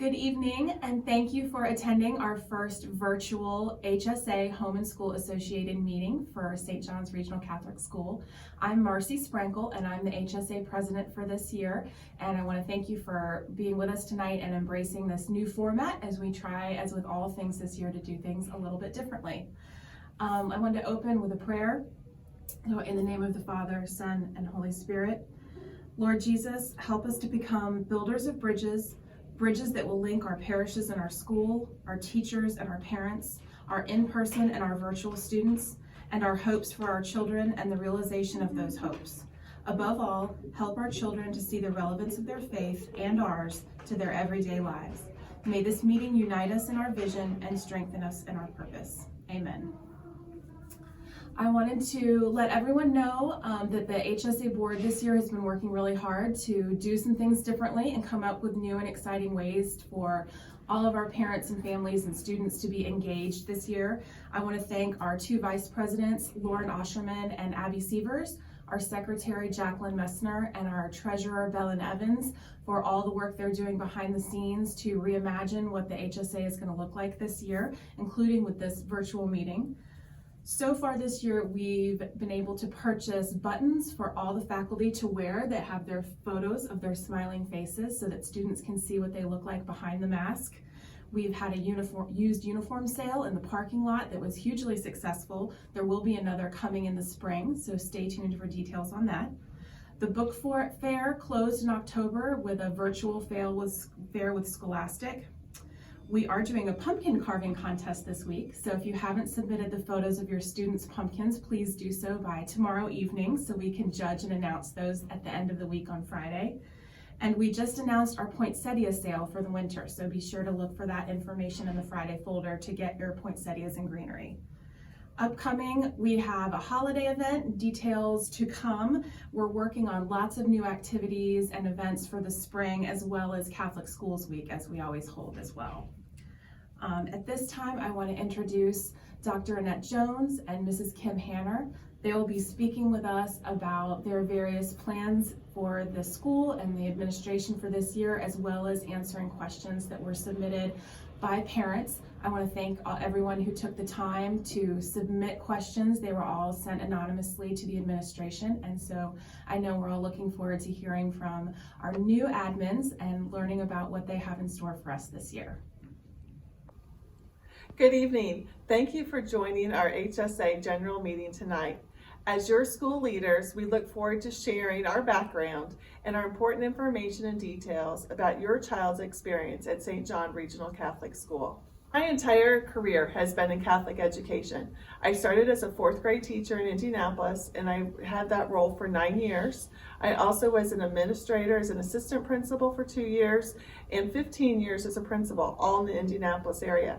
Good evening, and thank you for attending our first virtual HSA Home and School Associated meeting for St. John's Regional Catholic School. I'm Marcy Sprinkle, and I'm the HSA president for this year, and I want to thank you for being with us tonight and embracing this new format as we try, as with all things this year, to do things a little bit differently. I want to open with a prayer. In the name of the Father, Son, and Holy Spirit. Lord Jesus, help us to become builders of bridges that will link our parishes and our school, our teachers and our parents, our in-person and our virtual students, and our hopes for our children and the realization of those hopes. Above all, help our children to see the relevance of their faith and ours to their everyday lives. May this meeting unite us in our vision and strengthen us in our purpose. Amen. I wanted to let everyone know that the HSA board this year has been working really hard to do some things differently and come up with new and exciting ways for all of our parents and families and students to be engaged this year. I want to thank our two vice presidents, Lauren Osherman and Abby Sievers, our secretary, Jacqueline Messner, and our treasurer, Belen Evans, for all the work they're doing behind the scenes to reimagine what the HSA is going to look like this year, including with this virtual meeting. So far this year, we've been able to purchase buttons for all the faculty to wear that have their photos of their smiling faces so that students can see what they look like behind the mask. We've had a used uniform sale in the parking lot that was hugely successful. There will be another coming in the spring, so stay tuned for details on that. The book fair closed in October with a virtual fair with Scholastic. We are doing a pumpkin carving contest this week, so if you haven't submitted the photos of your students' pumpkins, please do so by tomorrow evening so we can judge and announce those at the end of the week on Friday. And we just announced our poinsettia sale for the winter, so be sure to look for that information in the Friday folder to get your poinsettias and greenery. Upcoming, we have a holiday event, details to come. We're working on lots of new activities and events for the spring, as well as Catholic Schools Week, as we always hold as well. At this time, I want to introduce Dr. Annette Jones and Mrs. Kim Hanner. They will be speaking with us about their various plans for the school and the administration for this year, as well as answering questions that were submitted by parents. I want to thank everyone who took the time to submit questions. They were all sent anonymously to the administration, and so I know we're all looking forward to hearing from our new admins and learning about what they have in store for us this year. Good evening. Thank you for joining our HSA general meeting tonight. As your school leaders, we look forward to sharing our background and our important information and details about your child's experience at St. John Regional Catholic School. My entire career has been in Catholic education. I started as a fourth grade teacher in Indianapolis, and I had that role for 9 years. I also was an administrator as an assistant principal for 2 years and 15 years as a principal, all in the Indianapolis area.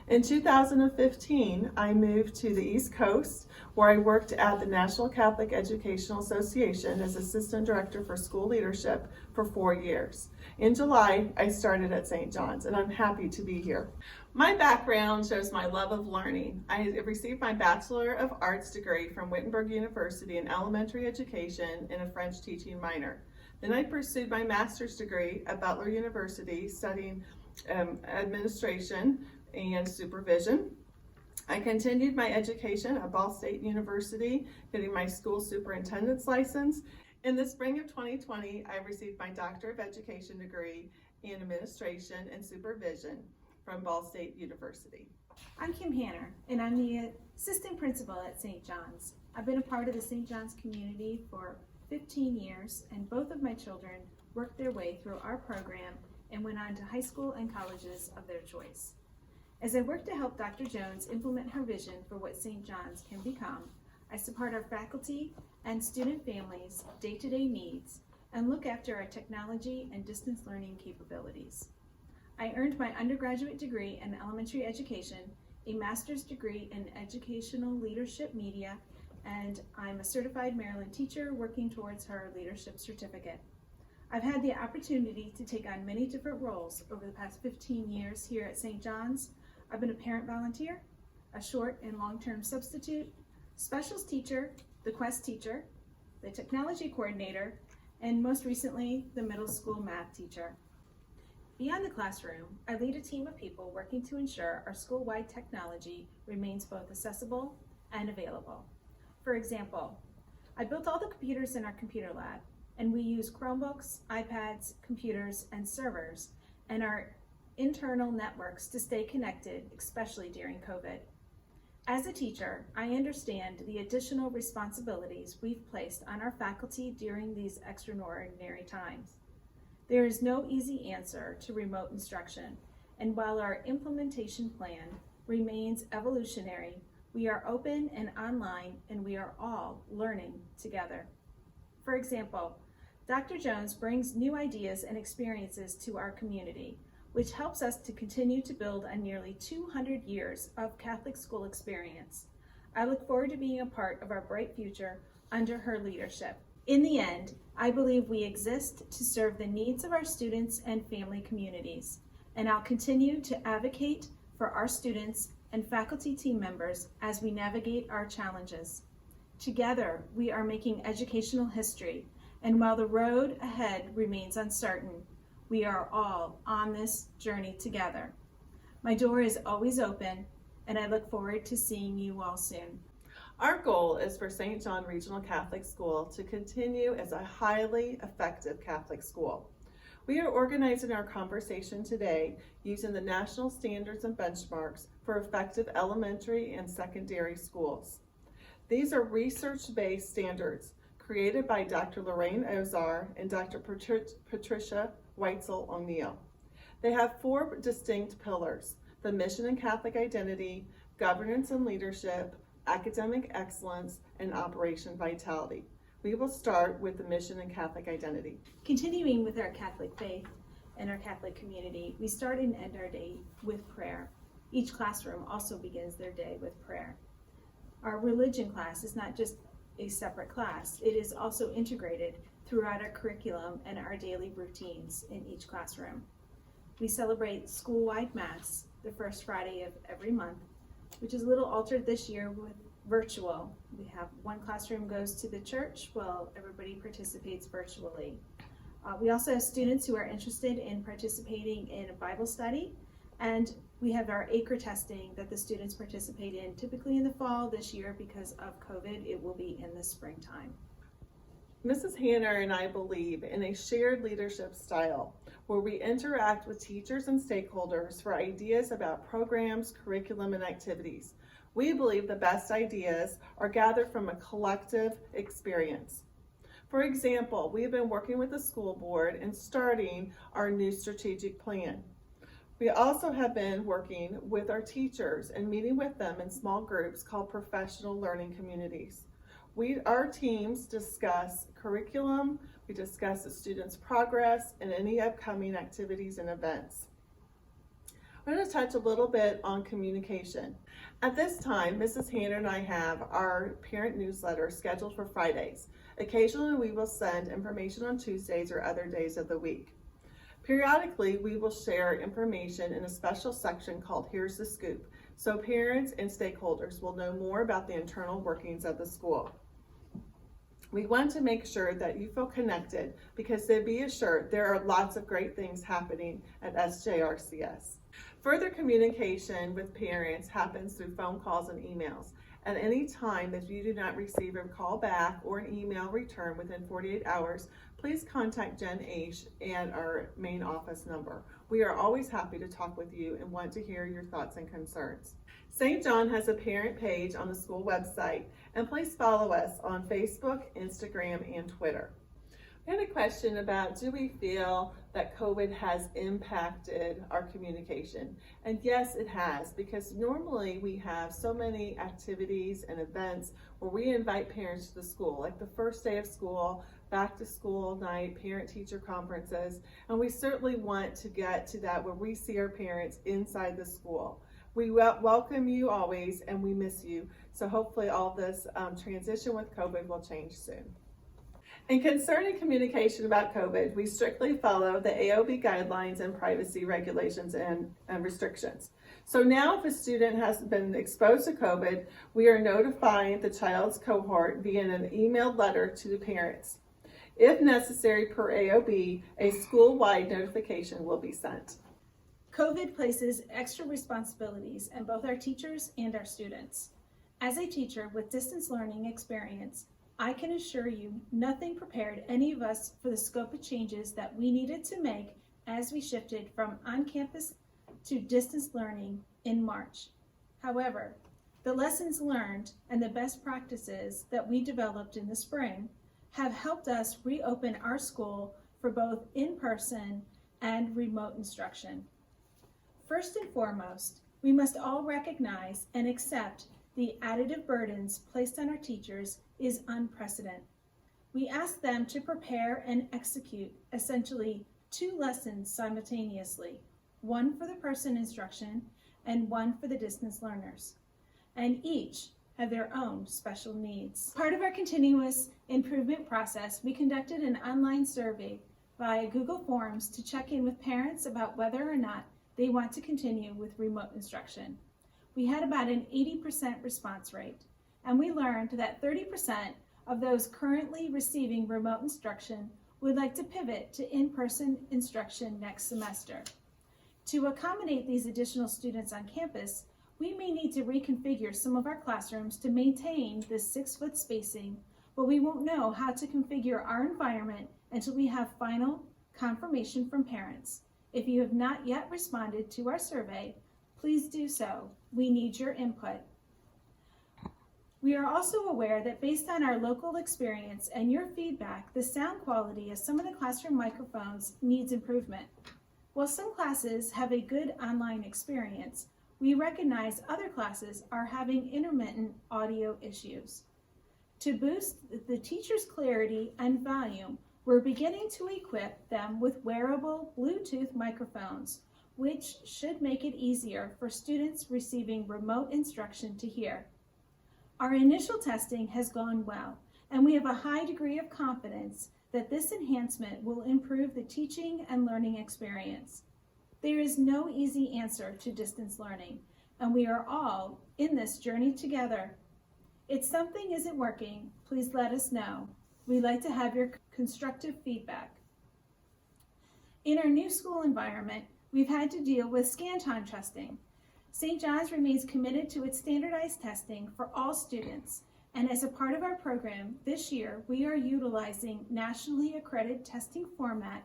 In 2015, I moved to the East Coast, where I worked at the National Catholic Educational Association as Assistant Director for School Leadership for 4 years. In July, I started at St. John's, and I'm happy to be here. My background shows my love of learning. I received my Bachelor of Arts degree from Wittenberg University in elementary education and a French teaching minor. Then I pursued my master's degree at Butler University, studying administration and supervision. I continued my education at Ball State University, getting my school superintendent's license. In the spring of 2020, I received my Doctor of Education degree in administration and supervision from Ball State University. I'm Kim Hanner, and I'm the assistant principal at St. John's. I've been a part of the St. John's community for 15 years, and both of my children worked their way through our program and went on to high school and colleges of their choice. As I work to help Dr. Jones implement her vision for what St. John's can become, I support our faculty and student families' day-to-day needs and look after our technology and distance learning capabilities. I earned my undergraduate degree in elementary education, a master's degree in educational leadership media, and I'm a certified Maryland teacher working towards her leadership certificate. I've had the opportunity to take on many different roles over the past 15 years here at St. John's. I've been a parent volunteer, a short and long-term substitute, specials teacher, the Quest teacher, the technology coordinator, and most recently, the middle school math teacher. Beyond the classroom, I lead a team of people working to ensure our school-wide technology remains both accessible and available. For example, I built all the computers in our computer lab, and we use Chromebooks, iPads, computers, and servers, and our internal networks to stay connected, especially during COVID. As a teacher, I understand the additional responsibilities we've placed on our faculty during these extraordinary times. There is no easy answer to remote instruction, and while our implementation plan remains evolutionary, we are open and online, and we are all learning together. For example, Dr. Jones brings new ideas and experiences to our community, which helps us to continue to build on nearly 200 years of Catholic school experience. I look forward to being a part of our bright future under her leadership. In the end, I believe we exist to serve the needs of our students and family communities, and I'll continue to advocate for our students and faculty team members as we navigate our challenges. Together, we are making educational history, and while the road ahead remains uncertain, we are all on this journey together. My door is always open, and I look forward to seeing you all soon. Our goal is for St. John Regional Catholic School to continue as a highly effective Catholic school. We are organizing our conversation today using the national standards and benchmarks for effective elementary and secondary schools. These are research-based standards created by Dr. Lorraine Ozar and Dr. Patricia Weitzel O'Neill. They have 4 distinct pillars: the mission and Catholic identity, governance and leadership, academic excellence, and Operation Vitality. We will start with the mission and Catholic identity. Continuing with our Catholic faith and our Catholic community, we start and end our day with prayer. Each classroom also begins their day with prayer. Our religion class is not just a separate class, it is also integrated throughout our curriculum and our daily routines in each classroom. We celebrate school-wide Mass the first Friday of every month, which is a little altered this year with virtual. We have one classroom goes to the church while everybody participates virtually. We also have students who are interested in participating in a Bible study, and we have our ACRE testing that the students participate in typically in the fall. This year, because of COVID, it will be in the springtime. Mrs. Hanner and I believe in a shared leadership style where we interact with teachers and stakeholders for ideas about programs, curriculum, and activities. We believe the best ideas are gathered from a collective experience. For example, we have been working with the school board and starting our new strategic plan. We also have been working with our teachers and meeting with them in small groups called professional learning communities. Our teams discuss curriculum, we discuss the students' progress, and any upcoming activities and events. I'm going to touch a little bit on communication. At this time, Mrs. Hanner and I have our parent newsletter scheduled for Fridays. Occasionally, we will send information on Tuesdays or other days of the week. Periodically, we will share information in a special section called Here's the Scoop, so parents and stakeholders will know more about the internal workings of the school. We want to make sure that you feel connected because be assured there are lots of great things happening at SJRCS. Further communication with parents happens through phone calls and emails. At any time, if you do not receive a call back or an email return within 48 hours, please contact Jen H. and our main office number. We are always happy to talk with you and want to hear your thoughts and concerns. St. John has a parent page on the school website, and please follow us on Facebook, Instagram, and Twitter. We had a question about, do we feel that COVID has impacted our communication? And yes, it has, because normally we have so many activities and events where we invite parents to the school, like the first day of school, back to school night, parent-teacher conferences, and we certainly want to get to that where we see our parents inside the school. We welcome you always, and we miss you. So hopefully all this transition with COVID will change soon. And concerning communication about COVID, we strictly follow the AOB guidelines and privacy regulations and restrictions. So now if a student has been exposed to COVID, we are notifying the child's cohort via an emailed letter to the parents. If necessary, per AOB, a school-wide notification will be sent. COVID places extra responsibilities on both our teachers and our students. As a teacher with distance learning experience, I can assure you nothing prepared any of us for the scope of changes that we needed to make as we shifted from on-campus to distance learning in March. However, the lessons learned and the best practices that we developed in the spring have helped us reopen our school for both in-person and remote instruction. First and foremost, we must all recognize and accept the additive burdens placed on our teachers is unprecedented. We ask them to prepare and execute essentially 2 lessons simultaneously, one for the person instruction and one for the distance learners, and each have their own special needs. Part of our continuous improvement process, we conducted an online survey via Google Forms to check in with parents about whether or not they want to continue with remote instruction. We had about an 80% response rate, and we learned that 30% of those currently receiving remote instruction would like to pivot to in-person instruction next semester. To accommodate these additional students on campus, we may need to reconfigure some of our classrooms to maintain this 6-foot spacing, but we won't know how to configure our environment until we have final confirmation from parents. If you have not yet responded to our survey, please do so. We need your input. We are also aware that based on our local experience and your feedback, the sound quality of some of the classroom microphones needs improvement. While some classes have a good online experience, we recognize other classes are having intermittent audio issues. To boost the teachers' clarity and volume, we're beginning to equip them with wearable Bluetooth microphones, which should make it easier for students receiving remote instruction to hear. Our initial testing has gone well, and we have a high degree of confidence that this enhancement will improve the teaching and learning experience. There is no easy answer to distance learning, and we are all in this journey together. If something isn't working, please let us know. We'd like to have your constructive feedback. In our new school environment, we've had to deal with scan-time testing. St. John's remains committed to its standardized testing for all students, and as a part of our program this year, we are utilizing nationally accredited testing format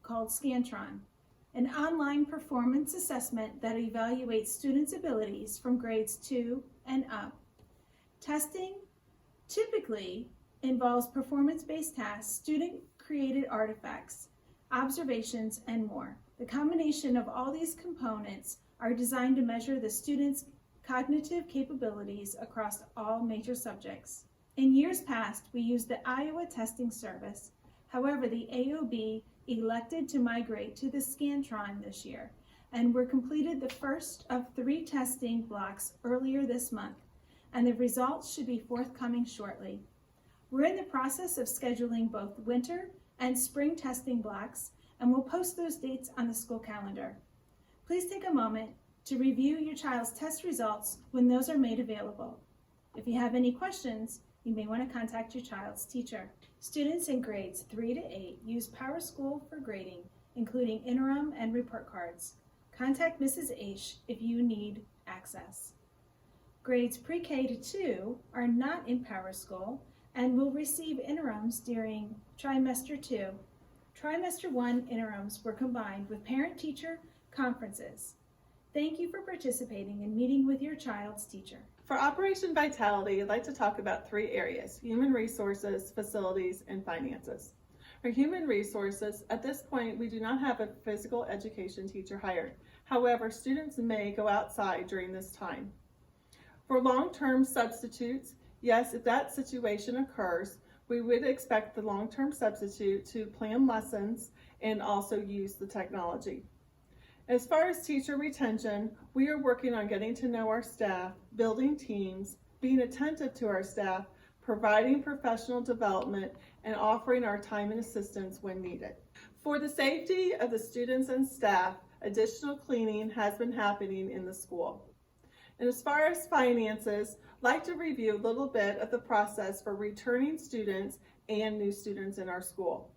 called Scantron, an online performance assessment that evaluates students' abilities from grades 2 and up. Testing typically involves performance-based tasks, student-created artifacts, observations, and more. The combination of all these components are designed to measure the students' cognitive capabilities across all major subjects. In years past, we used the Iowa testing service. However, the AOB elected to migrate to the Scantron this year, and we completed the first of 3 testing blocks earlier this month, and the results should be forthcoming shortly. We're in the process of scheduling both winter and spring testing blocks, and we'll post those dates on the school calendar. Please take a moment to review your child's test results when those are made available. If you have any questions, you may want to contact your child's teacher. Students in grades 3 to 8 use PowerSchool for grading, including interim and report cards. Contact Mrs. H if you need access. Grades pre-K to 2 are not in PowerSchool and will receive interims during trimester 2. Trimester 1 interims were combined with parent-teacher conferences. Thank you for participating and meeting with your child's teacher. For Operation Vitality, I'd like to talk about 3 areas: human resources, facilities, and finances. For human resources, at this point, we do not have a physical education teacher hired. However, students may go outside during this time. For long-term substitutes, yes, if that situation occurs, we would expect the long-term substitute to plan lessons and also use the technology. As far as teacher retention, we are working on getting to know our staff, building teams, being attentive to our staff, providing professional development, and offering our time and assistance when needed. For the safety of the students and staff, additional cleaning has been happening in the school. And as far as finances, I'd like to review a little bit of the process for returning students and new students in our school.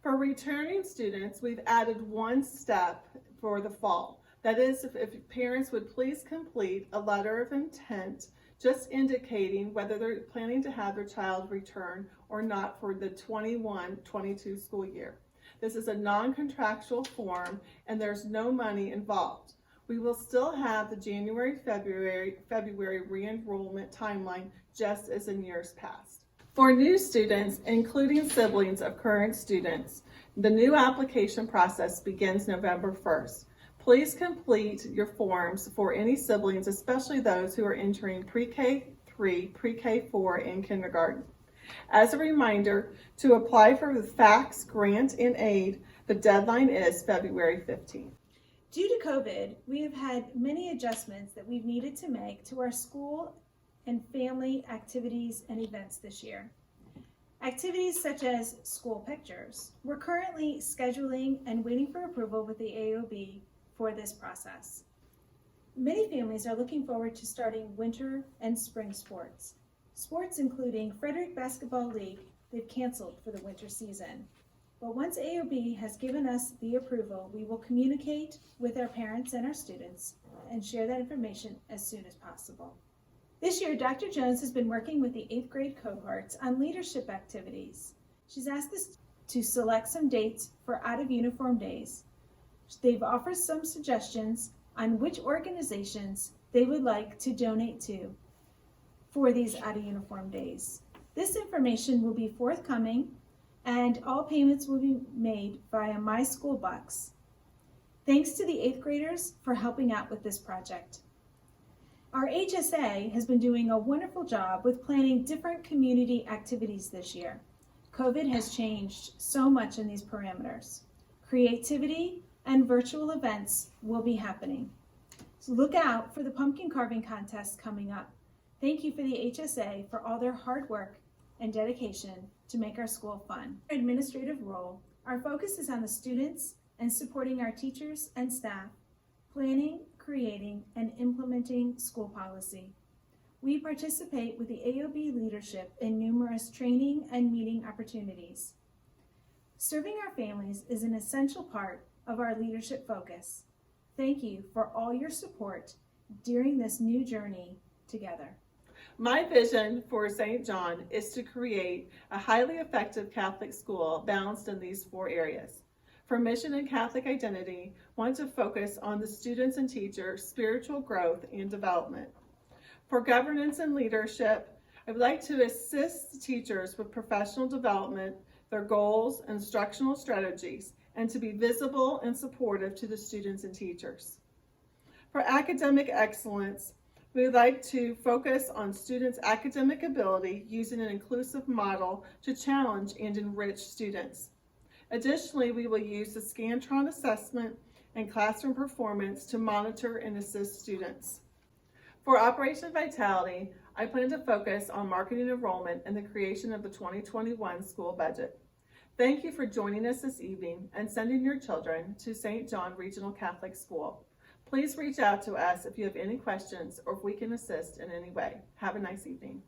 For returning students, we've added one step for the fall. That is, if parents would please complete a letter of intent just indicating whether they're planning to have their child return or not for the 21-22 school year. This is a non-contractual form and there's no money involved. We will still have the January-February re-enrollment timeline just as in years past. For new students, including siblings of current students, the new application process begins November 1st. Please complete your forms for any siblings, especially those who are entering pre-K3, pre-K4, and kindergarten. As a reminder, to apply for the FACTS grant and aid, the deadline is February 15th. Due to COVID, we have had many adjustments that we've needed to make to our school and family activities and events this year. Activities such as school pictures. We're currently scheduling and waiting for approval with the AOB for this process. Many families are looking forward to starting winter and spring sports. Sports including Frederick Basketball League, they've canceled for the winter season. But once AOB has given us the approval, we will communicate with our parents and our students and share that information as soon as possible. This year, Dr. Jones has been working with the 8th grade cohorts on leadership activities. She's asked us to select some dates for out-of-uniform days. They've offered some suggestions on which organizations they would like to donate to for these out-of-uniform days. This information will be forthcoming and all payments will be made via My School Bucks. Thanks to the 8th graders for helping out with this project. Our HSA has been doing a wonderful job with planning different community activities this year. COVID has changed so much in these parameters. Creativity and virtual events will be happening. So look out for the pumpkin carving contest coming up. Thank you for the HSA for all their hard work and dedication to make our school fun. Our administrative role, our focus is on the students and supporting our teachers and staff, planning, creating, and implementing school policy. We participate with the AOB leadership in numerous training and meeting opportunities. Serving our families is an essential part of our leadership focus. Thank you for all your support during this new journey together. My vision for St. John is to create a highly effective Catholic school balanced in these 4 areas. For mission and Catholic identity, want to focus on the students and teachers' spiritual growth and development. For governance and leadership, I would like to assist teachers with professional development, their goals, instructional strategies, and to be visible and supportive to the students and teachers. For academic excellence, we would like to focus on students' academic ability using an inclusive model to challenge and enrich students. Additionally, we will use the Scantron assessment and classroom performance to monitor and assist students. For Operation Vitality, I plan to focus on marketing enrollment and the creation of the 2021 school budget. Thank you for joining us this evening and sending your children to St. John Regional Catholic School. Please reach out to us if you have any questions or if we can assist in any way. Have a nice evening.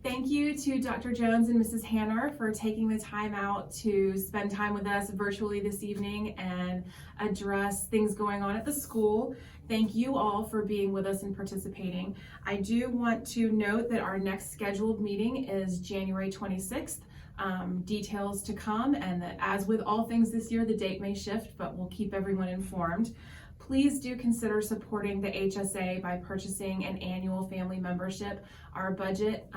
Thank you to Dr. Jones and Mrs. Hanner for taking the time out to spend time with us virtually this evening and address things going on at the school. Thank you all for being with us and participating. I do want to note that our next scheduled meeting is January 26th. Details to come, and that as with all things this year, the date may shift, but we'll keep everyone informed. Please do consider supporting the HSA by purchasing an annual family membership. Our budget,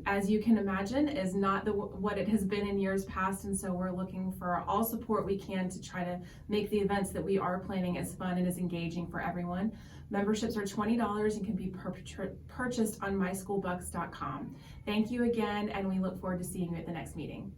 as you can imagine, is not what it has been in years past, and so we're looking for all support we can to try to make the events that we are planning as fun and as engaging for everyone. Memberships are $20 and can be purchased on myschoolbucks.com. Thank you again, and we look forward to seeing you at the next meeting.